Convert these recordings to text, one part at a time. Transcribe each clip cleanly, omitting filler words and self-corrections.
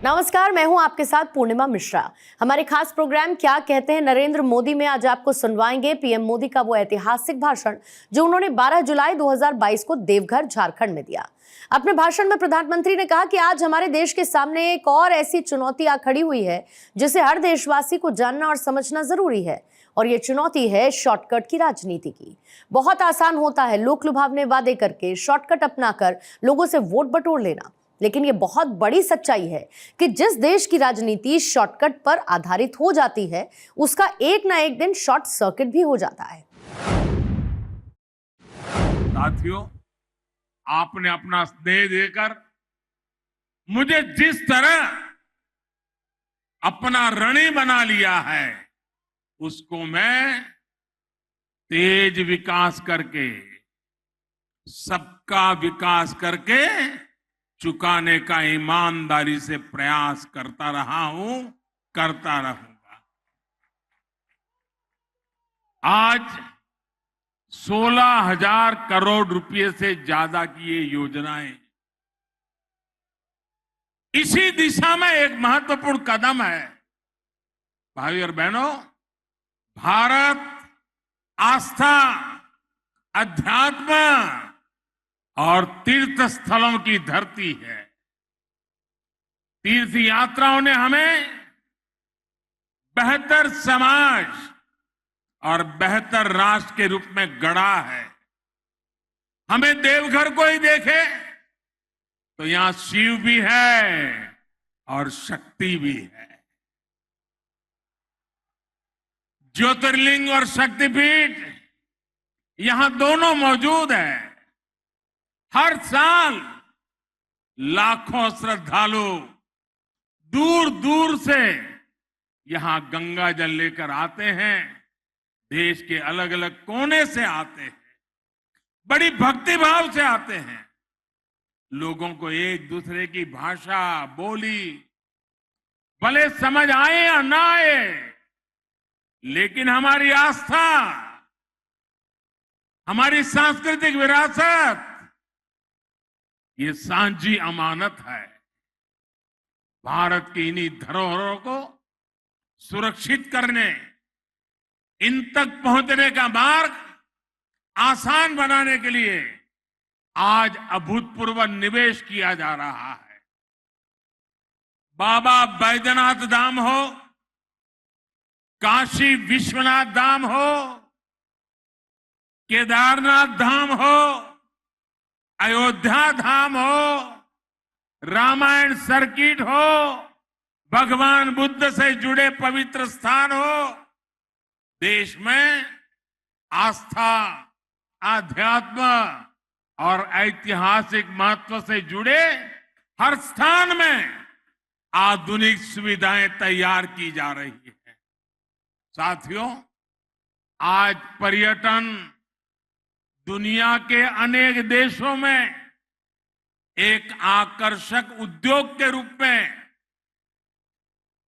नमस्कार, मैं हूं आपके साथ पूर्णिमा मिश्रा। हमारे खास प्रोग्राम क्या कहते हैं नरेंद्र मोदी में आज आपको सुनवाएंगे पीएम मोदी का वो ऐतिहासिक भाषण जो उन्होंने 12 जुलाई 2022 को देवघर झारखंड में दिया। अपने भाषण में प्रधानमंत्री ने कहा कि आज हमारे देश के सामने एक और ऐसी चुनौती आ खड़ी हुई है जिसे हर देशवासी को जानना और समझना जरूरी है, और ये चुनौती है शॉर्टकट की राजनीति की। बहुत आसान होता है लोक लुभावने वादे करके शॉर्टकट अपनाकर लोगों से वोट बटोर लेना, लेकिन ये बहुत बड़ी सच्चाई है कि जिस देश की राजनीति शॉर्टकट पर आधारित हो जाती है उसका एक ना एक दिन शॉर्ट सर्किट भी हो जाता है। साथियों, आपने अपना स्नेह देकर मुझे जिस तरह अपना ऋणी बना लिया है उसको मैं तेज विकास करके, सबका विकास करके चुकाने का ईमानदारी से प्रयास करता रहा हूं, करता रहूंगा। आज 16,000 करोड़ रुपए से ज्यादा की ये योजनाएं इसी दिशा में एक महत्वपूर्ण कदम है। भाई और बहनों, भारत आस्था, अध्यात्म और तीर्थ स्थलों की धरती है। तीर्थ यात्राओं ने हमें बेहतर समाज और बेहतर राष्ट्र के रूप में गढ़ा है। हमें देवघर को ही देखे तो यहां शिव भी है और शक्ति भी है। ज्योतिर्लिंग और शक्तिपीठ यहां दोनों मौजूद हैं। हर साल लाखों श्रद्धालु दूर दूर से यहां गंगा जल लेकर आते हैं। देश के अलग अलग कोने से आते हैं, बड़ी भक्ति भाव से आते हैं। लोगों को एक दूसरे की भाषा, बोली भले समझ आए या ना आए, लेकिन हमारी आस्था, हमारी सांस्कृतिक विरासत ये सांझी अमानत है। भारत की इन्हीं धरोहरों को सुरक्षित करने, इन तक पहुंचने का मार्ग आसान बनाने के लिए आज अभूतपूर्व निवेश किया जा रहा है। बाबा बैद्यनाथ धाम हो, काशी विश्वनाथ धाम हो, केदारनाथ धाम हो, अयोध्या धाम हो, रामायण सर्किट हो, भगवान बुद्ध से जुड़े पवित्र स्थान हो, देश में आस्था, आध्यात्म और ऐतिहासिक महत्व से जुड़े हर स्थान में आधुनिक सुविधाएं तैयार की जा रही है। साथियों, आज पर्यटन दुनिया के अनेक देशों में एक आकर्षक उद्योग के रूप में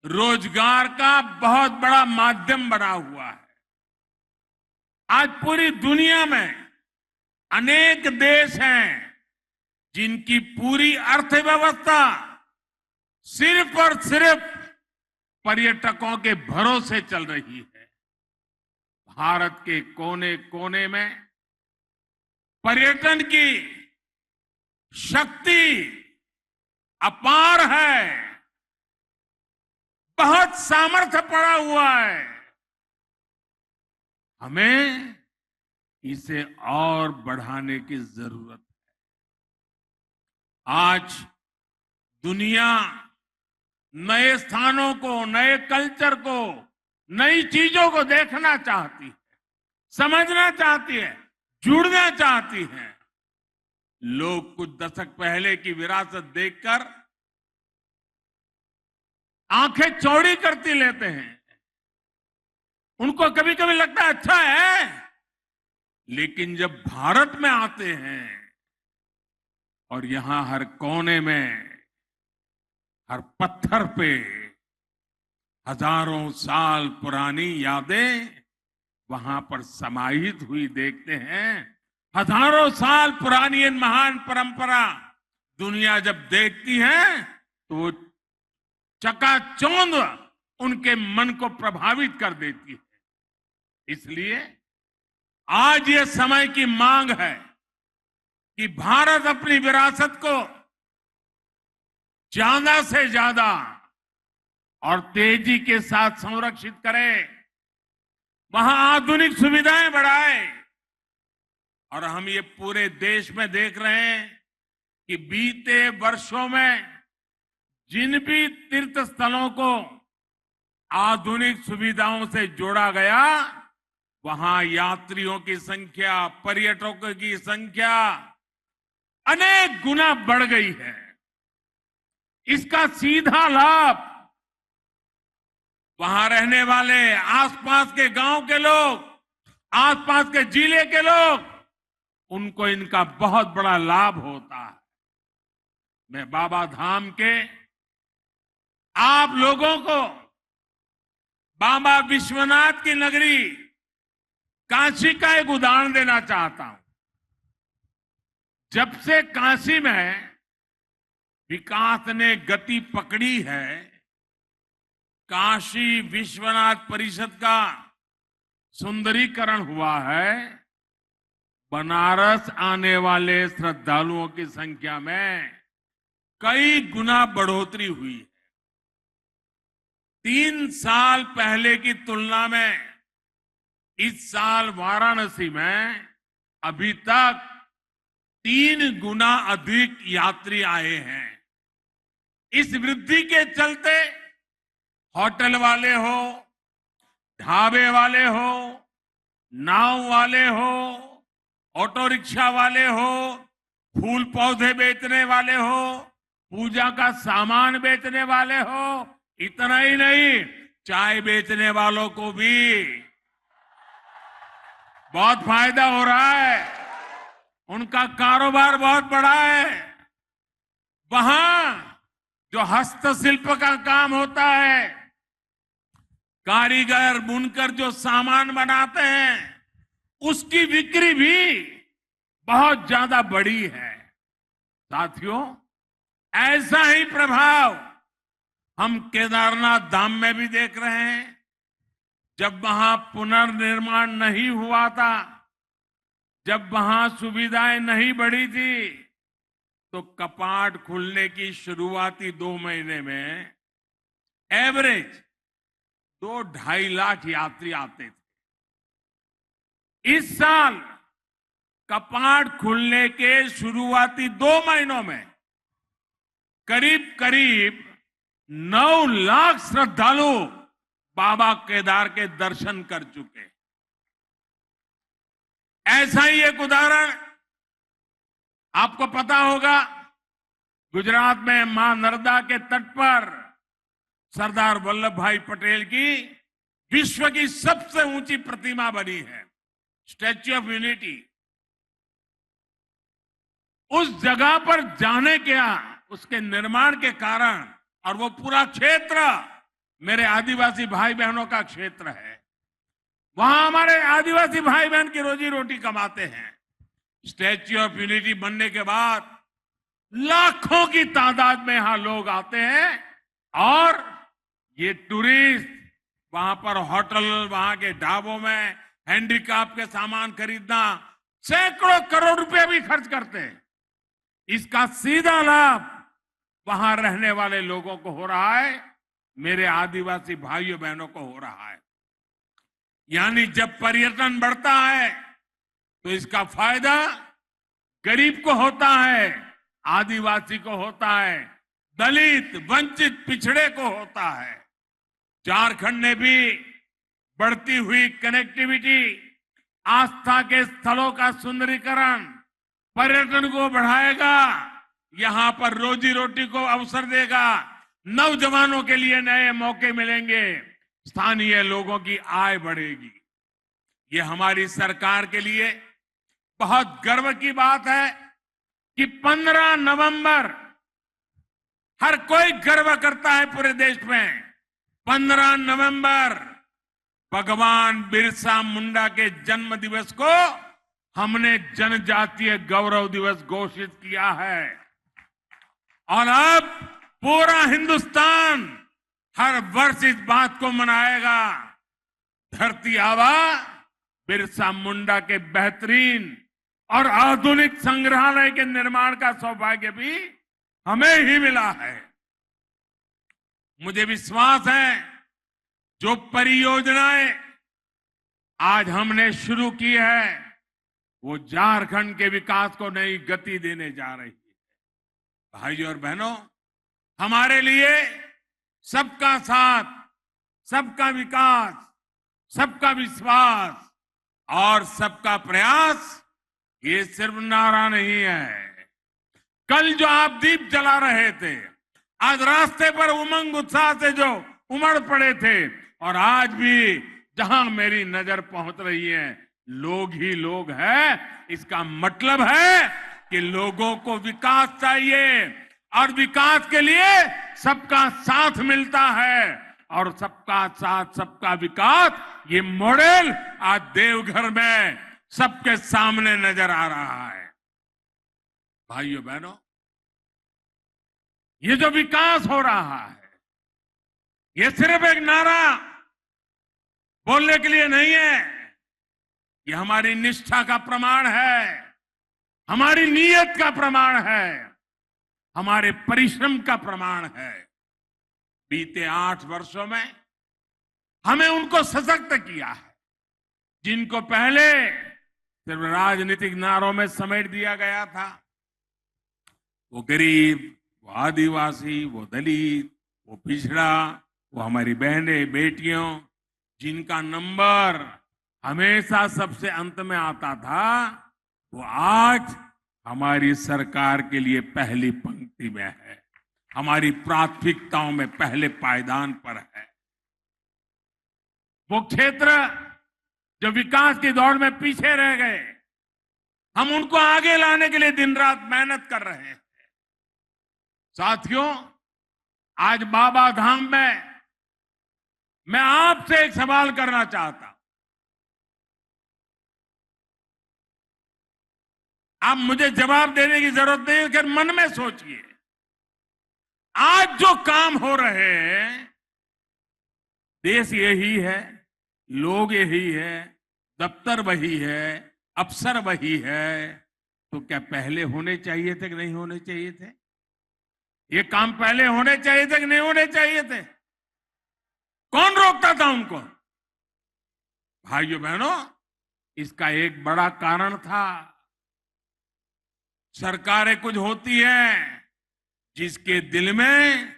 रोजगार का बहुत बड़ा माध्यम बना हुआ है। आज पूरी दुनिया में अनेक देश हैं जिनकी पूरी अर्थव्यवस्था सिर्फ और सिर्फ पर्यटकों के भरोसे चल रही है। भारत के कोने कोने में पर्यटन की शक्ति अपार है, बहुत सामर्थ्य पड़ा हुआ है। हमें इसे और बढ़ाने की जरूरत है। आज दुनिया नए स्थानों को, नए कल्चर को, नई चीजों को देखना चाहती है, समझना चाहती है, जुड़ना चाहती है। लोग कुछ दशक पहले की विरासत देखकर आंखें चौड़ी करती लेते हैं। उनको कभी कभी लगता है अच्छा है, लेकिन जब भारत में आते हैं और यहां हर कोने में, हर पत्थर पे हजारों साल पुरानी यादें वहां पर समाहित हुई देखते हैं। हजारों साल पुरानी इन महान परंपरा दुनिया जब देखती है तो वो चकाचौंध उनके मन को प्रभावित कर देती है। इसलिए आज ये समय की मांग है कि भारत अपनी विरासत को ज्यादा से ज्यादा और तेजी के साथ संरक्षित करे, वहां आधुनिक सुविधाएं बढ़ाए। और हम ये पूरे देश में देख रहे हैं कि बीते वर्षों में जिन भी तीर्थ स्थलों को आधुनिक सुविधाओं से जोड़ा गया, वहां यात्रियों की संख्या, पर्यटकों की संख्या अनेक गुना बढ़ गई है। इसका सीधा लाभ वहां रहने वाले आसपास के गांव के लोग, आसपास के जिले के लोग, उनको इनका बहुत बड़ा लाभ होता है। मैं बाबा धाम के आप लोगों को बाबा विश्वनाथ की नगरी काशी का एक उदाहरण देना चाहता हूं। जब से काशी में विकास ने गति पकड़ी है, काशी विश्वनाथ परिषद का सुंदरीकरण हुआ है, बनारस आने वाले श्रद्धालुओं की संख्या में कई गुना बढ़ोतरी हुई है। 3 साल पहले की तुलना में इस साल वाराणसी में अभी तक 3 गुना अधिक यात्री आए हैं। इस वृद्धि के चलते होटल वाले हो, ढाबे वाले हो, नाव वाले हो, ऑटो रिक्शा वाले हो, फूल पौधे बेचने वाले हो, पूजा का सामान बेचने वाले हो, इतना ही नहीं, चाय बेचने वालों को भी बहुत फायदा हो रहा है। उनका कारोबार बहुत बड़ा है। वहां जो हस्तशिल्प का काम होता है, कारीगर बुनकर जो सामान बनाते हैं, उसकी बिक्री भी बहुत ज्यादा बढ़ी है। साथियों, ऐसा ही प्रभाव हम केदारनाथ धाम में भी देख रहे हैं। जब वहां पुनर्निर्माण नहीं हुआ था, जब वहां सुविधाएं नहीं बढ़ी थी, तो कपाट खुलने की शुरुआती 2 महीने में एवरेज 2-2.5 लाख यात्री आते थे। इस साल कपाट खुलने के शुरुआती 2 महीनों में करीब करीब 9 लाख श्रद्धालु बाबा केदार के दर्शन कर चुके। ऐसा ही एक उदाहरण आपको पता होगा, गुजरात में मां नर्मदा के तट पर सरदार वल्लभ भाई पटेल की विश्व की सबसे ऊंची प्रतिमा बनी है, स्टैच्यू ऑफ यूनिटी। उस जगह पर जाने के, उसके निर्माण के कारण, और वो पूरा क्षेत्र मेरे आदिवासी भाई बहनों का क्षेत्र है, वहां हमारे आदिवासी भाई बहन की रोजी रोटी कमाते हैं। स्टैच्यू ऑफ यूनिटी बनने के बाद लाखों की तादाद में यहां लोग आते हैं, और ये टूरिस्ट वहां पर होटल, वहां के ढाबों में हैंडीक्राफ्ट के सामान खरीदना, सैकड़ों करोड़ रुपए भी खर्च करते हैं। इसका सीधा लाभ वहां रहने वाले लोगों को हो रहा है, मेरे आदिवासी भाइयों बहनों को हो रहा है। यानी जब पर्यटन बढ़ता है तो इसका फायदा गरीब को होता है, आदिवासी को होता है, दलित, वंचित, पिछड़े को होता है। झारखंड ने भी बढ़ती हुई कनेक्टिविटी, आस्था के स्थलों का सुंदरीकरण, पर्यटन को बढ़ाएगा, यहां पर रोजी रोटी को अवसर देगा, नौजवानों के लिए नए मौके मिलेंगे, स्थानीय लोगों की आय बढ़ेगी। ये हमारी सरकार के लिए बहुत गर्व की बात है कि 15 नवंबर हर कोई गर्व करता है पूरे देश में। 15 नवंबर भगवान बिरसा मुंडा के जन्म दिवस को हमने जनजातीय गौरव दिवस घोषित किया है, और अब पूरा हिंदुस्तान हर वर्ष इस बात को मनाएगा। धरती आबा बिरसा मुंडा के बेहतरीन और आधुनिक संग्रहालय के निर्माण का सौभाग्य भी हमें ही मिला है। मुझे विश्वास है जो परियोजनाएं आज हमने शुरू की है वो झारखंड के विकास को नई गति देने जा रही है। भाइयों और बहनों, हमारे लिए सबका साथ, सबका विकास, सबका विश्वास और सबका प्रयास ये सिर्फ नारा नहीं है। कल जो आप दीप जला रहे थे, आज रास्ते पर उमंग उत्साह से जो उमड़ पड़े थे, और आज भी जहां मेरी नजर पहुंच रही है लोग ही लोग हैं, इसका मतलब है कि लोगों को विकास चाहिए और विकास के लिए सबका साथ मिलता है। और सबका साथ, सबका विकास, ये मॉडल आज देवघर में सबके सामने नजर आ रहा है। भाइयों बहनों, ये जो विकास हो रहा है ये सिर्फ एक नारा बोलने के लिए नहीं है, ये हमारी निष्ठा का प्रमाण है, हमारी नीयत का प्रमाण है, हमारे परिश्रम का प्रमाण है। बीते 8 वर्षों में हमें उनको सशक्त किया है जिनको पहले सिर्फ राजनीतिक नारों में समेट दिया गया था। वो गरीब, वो आदिवासी, वो दलित, वो पिछड़ा, वो हमारी बहनें, बेटियों, जिनका नंबर हमेशा सबसे अंत में आता था, वो आज हमारी सरकार के लिए पहली पंक्ति में है, हमारी प्राथमिकताओं में पहले पायदान पर है। वो क्षेत्र जो विकास की दौड़ में पीछे रह गए, हम उनको आगे लाने के लिए दिन रात मेहनत कर रहे हैं। साथियों, आज बाबा धाम में मैं आपसे एक सवाल करना चाहता हूं। आप मुझे जवाब देने की जरूरत नहीं है, लेकिन मन में सोचिए, आज जो काम हो रहे हैं, देश यही है, लोग यही है, दफ्तर वही है, अफसर वही है, तो क्या पहले होने चाहिए थे कि नहीं होने चाहिए थे? ये काम पहले होने चाहिए थे कि नहीं होने चाहिए थे? कौन रोकता था उनको? भाइयों बहनों, इसका एक बड़ा कारण था, सरकारें कुछ होती हैं जिसके दिल में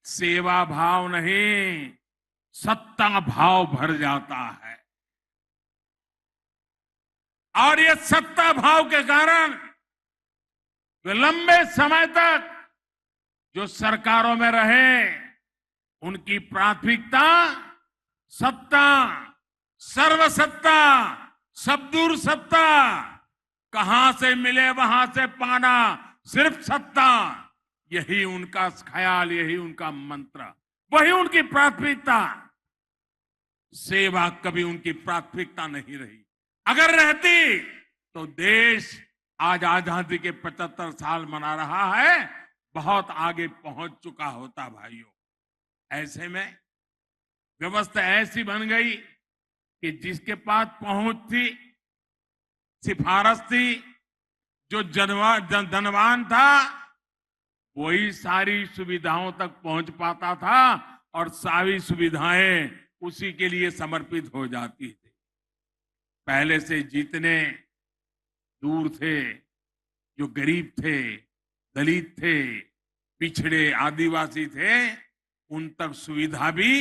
सेवा भाव नहीं, सत्ता भाव भर जाता है, और ये सत्ता भाव के कारण वे लंबे समय तक जो सरकारों में रहे, उनकी प्राथमिकता सत्ता, सर्वसत्ता, सबदूर सत्ता, कहां से मिले वहां से पाना, सिर्फ सत्ता, यही उनका ख्याल, यही उनका मंत्र, वही उनकी प्राथमिकता। सेवा कभी उनकी प्राथमिकता नहीं रही। अगर रहती तो देश आज आजादी के 75 साल मना रहा है, बहुत आगे पहुंच चुका होता। भाइयों, ऐसे में व्यवस्था ऐसी बन गई कि जिसके पास पहुंच थी, सिफारिश थी, जो धनवान था, वही सारी सुविधाओं तक पहुंच पाता था और सारी सुविधाएं उसी के लिए समर्पित हो जाती थी। पहले से जितने दूर थे, जो गरीब थे, दलित थे, पिछड़े, आदिवासी थे, उन तक सुविधा भी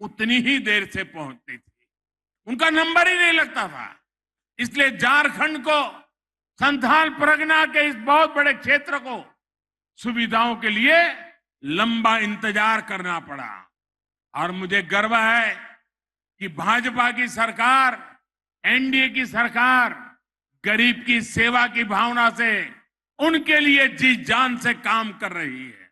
उतनी ही देर से पहुंचती थी, उनका नंबर ही नहीं लगता था। इसलिए झारखंड को, संथाल परगना के इस बहुत बड़े क्षेत्र को सुविधाओं के लिए लंबा इंतजार करना पड़ा। और मुझे गर्व है कि भाजपा की सरकार, एनडीए की सरकार गरीब की सेवा की भावना से उनके लिए जी जान से काम कर रही है।